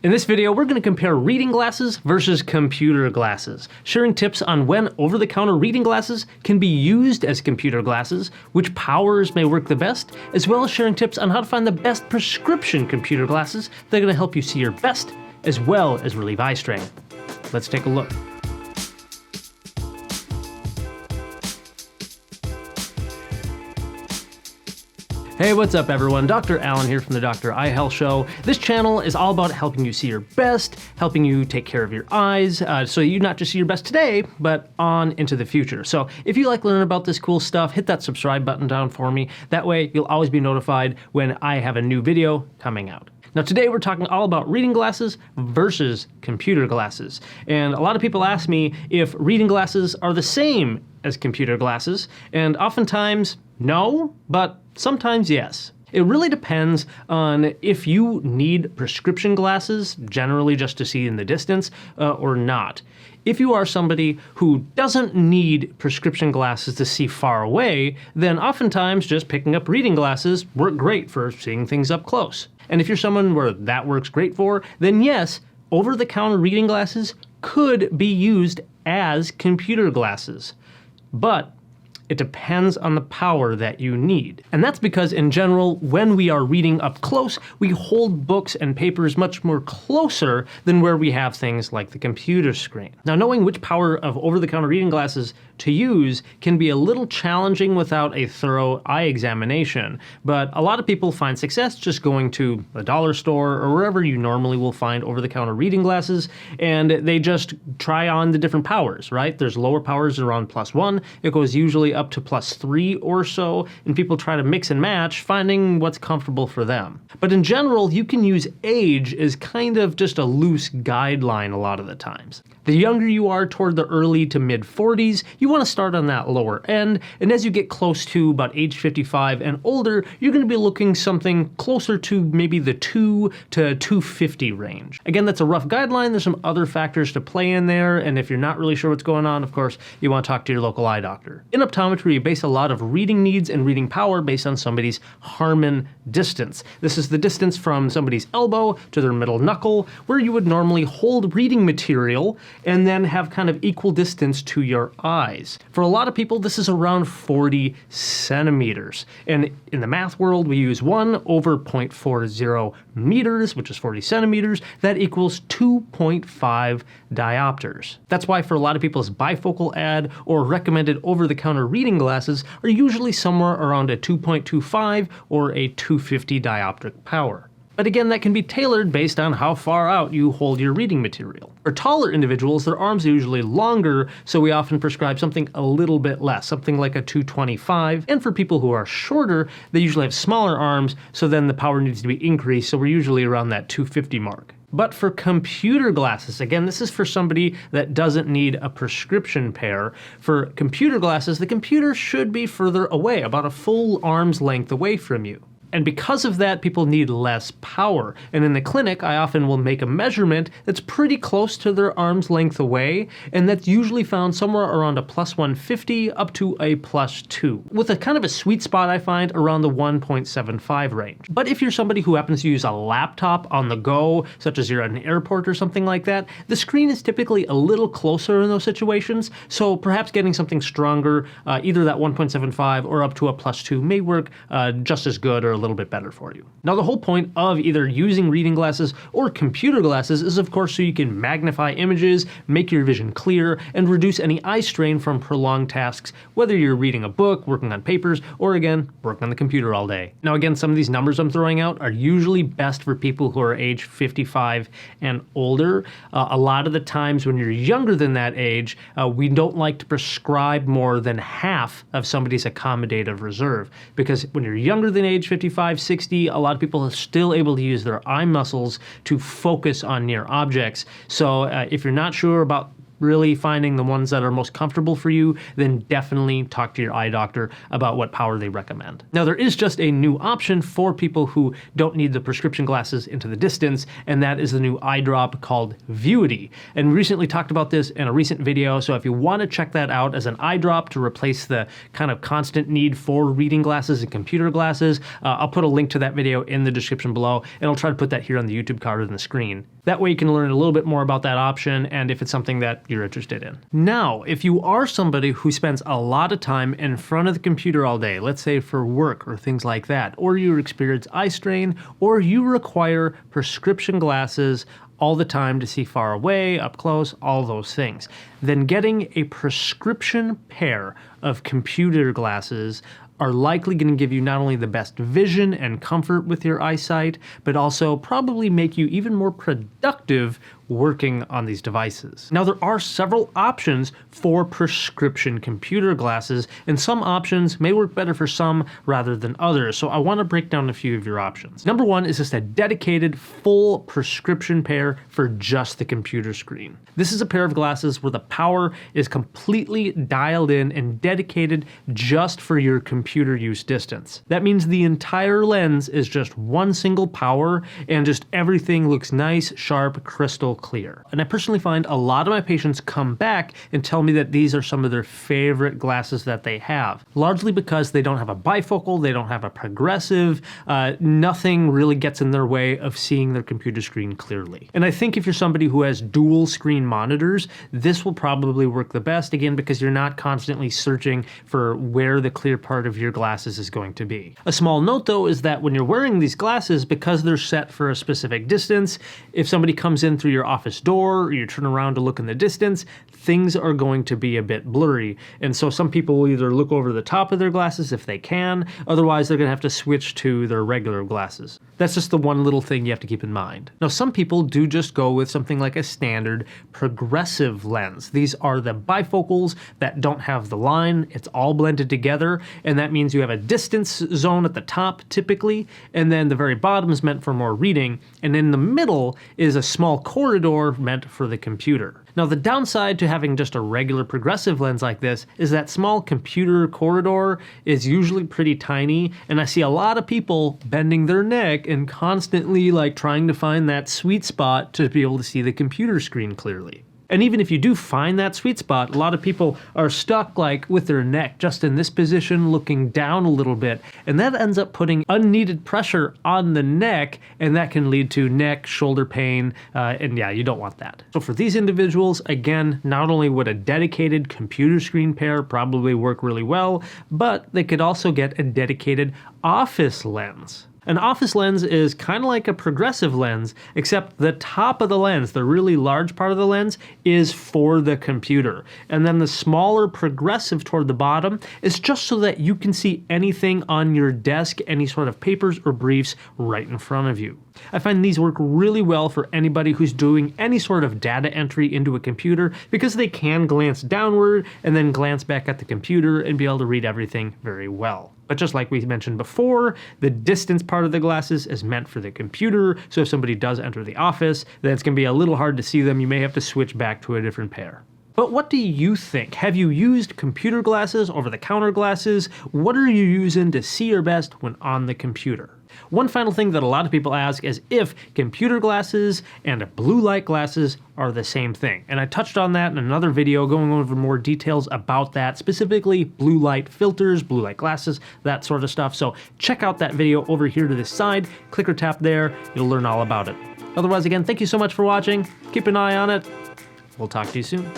In this video, we're going to compare reading glasses versus computer glasses, sharing tips on when over-the-counter reading glasses can be used as computer glasses, which powers may work the best, as well as sharing tips on how to find the best prescription computer glasses that are going to help you see your best, as well as relieve eye strain. Let's take a look. Hey, what's up everyone? Dr. Allen here from the Dr. Eye Health Show. This channel is all about helping you see your best, helping you take care of your eyes, so you not just see your best today, but on into the future. So if you like learning about this cool stuff, hit that subscribe button down for me. That way you'll always be notified when I have a new video coming out. Now today we're talking all about reading glasses versus computer glasses. And a lot of people ask me if reading glasses are the same as computer glasses, and oftentimes no, but sometimes yes. It really depends on if you need prescription glasses, generally just to see in the distance, or not. If you are somebody who doesn't need prescription glasses to see far away, then oftentimes just picking up reading glasses work great for seeing things up close. And if you're someone where that works great for, then yes, over-the-counter reading glasses could be used as computer glasses. But it depends on the power that you need. And that's because in general, when we are reading up close, we hold books and papers much more closer than where we have things like the computer screen. Now, knowing which power of over-the-counter reading glasses to use can be a little challenging without a thorough eye examination, but a lot of people find success just going to a dollar store or wherever you normally will find over-the-counter reading glasses, and they just try on the different powers, right? There's lower powers around +1, it goes usually up to +3 or so, and people try to mix and match, finding what's comfortable for them. But in general, you can use age as kind of just a loose guideline a lot of the times. The younger you are toward the early to mid 40s, you want to start on that lower end, and as you get close to about age 55 and older, you're going to be looking something closer to maybe the 2 to 250 range. Again, that's a rough guideline. There's some other factors to play in there, and if you're not really sure what's going on, of course, you want to talk to your local eye doctor. In optometry, you base a lot of reading needs and reading power based on somebody's Harmon Distance. This is the distance from somebody's elbow to their middle knuckle, where you would normally hold reading material and then have kind of equal distance to your eyes. For a lot of people, this is around 40 centimeters. And in the math world, we use 1 over 0.40 meters, which is 40 centimeters. That equals 2.5 diopters. That's why for a lot of people's bifocal ad or recommended over-the-counter reading glasses are usually somewhere around a 2.25 or a 250 dioptric power. But again, that can be tailored based on how far out you hold your reading material. For taller individuals, their arms are usually longer, so we often prescribe something a little bit less, something like a 225. And for people who are shorter, they usually have smaller arms, so then the power needs to be increased, so we're usually around that 250 mark. But for computer glasses, again, this is for somebody that doesn't need a prescription pair. For computer glasses, the computer should be further away, about a full arm's length away from you. And because of that, people need less power. And in the clinic, I often will make a measurement that's pretty close to their arm's length away, and that's usually found somewhere around a +150 up to a +2, with a kind of a sweet spot I find around the 1.75 range. But if you're somebody who happens to use a laptop on the go, such as you're at an airport or something like that, the screen is typically a little closer in those situations, so perhaps getting something stronger, either that 1.75 or up to a +2 may work just as good or a little bit better for you. Now, the whole point of either using reading glasses or computer glasses is, of course, so you can magnify images, make your vision clear, and reduce any eye strain from prolonged tasks, whether you're reading a book, working on papers, or again, working on the computer all day. Now, again, some of these numbers I'm throwing out are usually best for people who are age 55 and older. A lot of the times when you're younger than that age, we don't like to prescribe more than half of somebody's accommodative reserve, because when you're younger than age 55, 60, a lot of people are still able to use their eye muscles to focus on near objects. So if you're not sure about really finding the ones that are most comfortable for you, then definitely talk to your eye doctor about what power they recommend. Now, there is just a new option for people who don't need the prescription glasses into the distance, and that is the new eye drop called Vuity. And we recently talked about this in a recent video, so if you want to check that out as an eye drop to replace the kind of constant need for reading glasses and computer glasses, I'll put a link to that video in the description below, and I'll try to put that here on the YouTube card or on the screen. That way you can learn a little bit more about that option and if it's something that you're interested in. Now, if you are somebody who spends a lot of time in front of the computer all day, let's say for work or things like that, or you experience eye strain, or you require prescription glasses all the time to see far away, up close, all those things, then getting a prescription pair of computer glasses are likely going to give you not only the best vision and comfort with your eyesight, but also probably make you even more productive working on these devices. Now, there are several options for prescription computer glasses, and some options may work better for some rather than others, so I want to break down a few of your options. Number one is just a dedicated full prescription pair for just the computer screen. This is a pair of glasses where the power is completely dialed in and dedicated just for your computer use distance. That means the entire lens is just one single power and just everything looks nice, sharp, crystal clear. And I personally find a lot of my patients come back and tell me that these are some of their favorite glasses that they have, largely because they don't have a bifocal, they don't have a progressive, nothing really gets in their way of seeing their computer screen clearly. And I think if you're somebody who has dual screen monitors, this will probably work the best, again, because you're not constantly searching for where the clear part of your glasses is going to be. A small note though is that when you're wearing these glasses, because they're set for a specific distance, if somebody comes in through your office door or you turn around to look in the distance, things are going to be a bit blurry. And so some people will either look over the top of their glasses if they can, otherwise they're going to have to switch to their regular glasses. That's just the one little thing you have to keep in mind. Now, some people do just go with something like a standard progressive lens. These are the bifocals that don't have the line. It's all blended together, and that means you have a distance zone at the top typically, and then the very bottom is meant for more reading, and in the middle is a small corridor meant for the computer. Now, the downside to having just a regular progressive lens like this is that small computer corridor is usually pretty tiny, and I see a lot of people bending their neck and constantly trying to find that sweet spot to be able to see the computer screen clearly. And even if you do find that sweet spot, a lot of people are stuck with their neck just in this position, looking down a little bit, and that ends up putting unneeded pressure on the neck, and that can lead to neck, shoulder pain, and yeah, you don't want that. So for these individuals, again, not only would a dedicated computer screen pair probably work really well, but they could also get a dedicated office lens. An office lens is kind of like a progressive lens, except the top of the lens, the really large part of the lens, is for the computer. And then the smaller progressive toward the bottom is just so that you can see anything on your desk, any sort of papers or briefs right in front of you. I find these work really well for anybody who's doing any sort of data entry into a computer because they can glance downward and then glance back at the computer and be able to read everything very well. But just like we mentioned before, the distance part of the glasses is meant for the computer, so if somebody does enter the office, then it's going to be a little hard to see them. You may have to switch back to a different pair. But what do you think? Have you used computer glasses, over-the-counter glasses? What are you using to see your best when on the computer? One final thing that a lot of people ask is if computer glasses and blue light glasses are the same thing. And I touched on that in another video going over more details about that, specifically blue light filters, blue light glasses, that sort of stuff. So check out that video over here to this side, click or tap there, you'll learn all about it. Otherwise, again, thank you so much for watching. Keep an eye on it. We'll talk to you soon.